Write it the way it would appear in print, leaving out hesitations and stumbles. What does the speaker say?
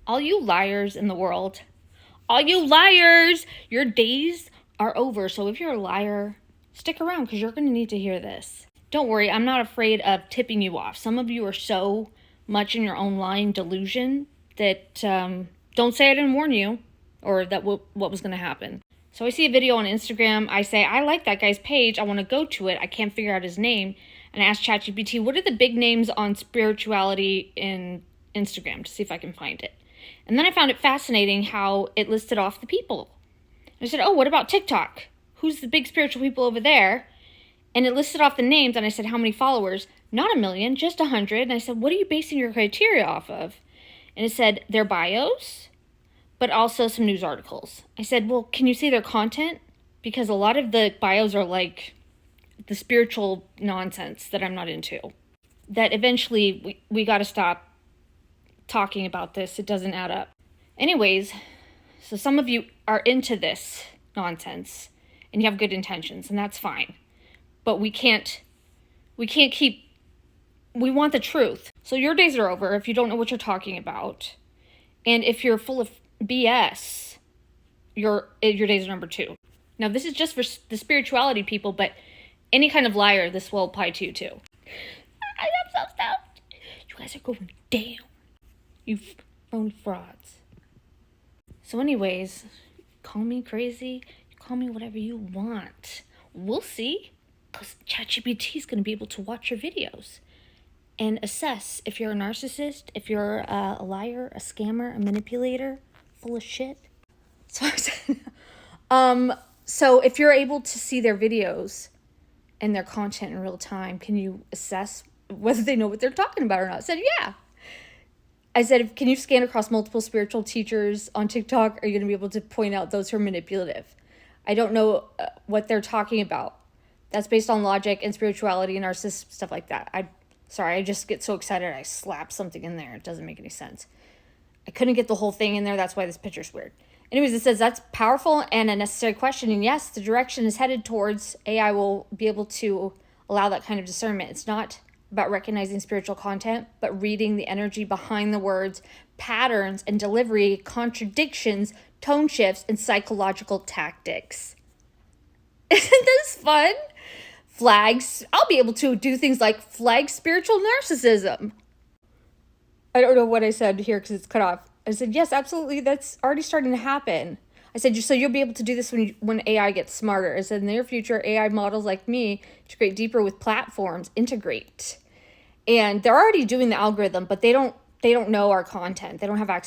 All you liars in the world, all you liars, your days are over. So if you're a liar, stick around because you're going to need to hear this. Don't worry, I'm not afraid of tipping you off. Some of you are so much in your own lying delusion that don't say I didn't warn you or that what was going to happen. So I see a video on Instagram. I say, I like that guy's page. I want to go to it. I can't figure out his name. And I asked ChatGPT, what are the big names on spirituality in Instagram to see if I can find it. And then I found it fascinating how it listed off the people. I said, oh, what about TikTok? Who's the big spiritual people over there? And it listed off the names, and I said, how many followers? Not 1 million, just 100. And I said, what are you basing your criteria off of? And it said their bios, but also some news articles. I said, well, can you see their content? Because a lot of the bios are like the spiritual nonsense that I'm not into. That eventually we got to stop talking about this. It doesn't add up. Anyways, so some of you are into this nonsense and you have good intentions, and that's fine. But we can't keep, we want the truth. So your days are over if you don't know what you're talking about. And if you're full of BS, your days are number 2. Now, this is just for the spirituality people, but any kind of liar, this will apply to you too. I'm so stoked. You guys are going down. You phony frauds. So anyways, call me crazy. Call me whatever you want. We'll see. Because ChatGPT is going to be able to watch your videos and assess if you're a narcissist, if you're a liar, a scammer, a manipulator, full of shit. So if you're able to see their videos and their content in real time, can you assess whether they know what they're talking about or not? I said, yeah. I said, can you scan across multiple spiritual teachers on TikTok? Are you going to be able to point out those who are manipulative? I don't know what they're talking about. That's based on logic and spirituality and narcissism, stuff like that. I just get so excited I slap something in there. It doesn't make any sense. I couldn't get the whole thing in there. That's why this picture's weird. Anyways, it says that's powerful and a necessary question. And yes, the direction is headed towards AI will be able to allow that kind of discernment. It's not about recognizing spiritual content, but reading the energy behind the words, patterns and delivery, contradictions, tone shifts, and psychological tactics. Isn't this fun? Flags. I'll be able to do things like flag spiritual narcissism. I don't know what I said here because it's cut off. I said, yes, absolutely. That's already starting to happen. I said, so you'll be able to do this when AI gets smarter. I said, in the near future, AI models like me integrate deeper with platforms, integrate. And they're already doing the algorithm, but they don't know our content. They don't have access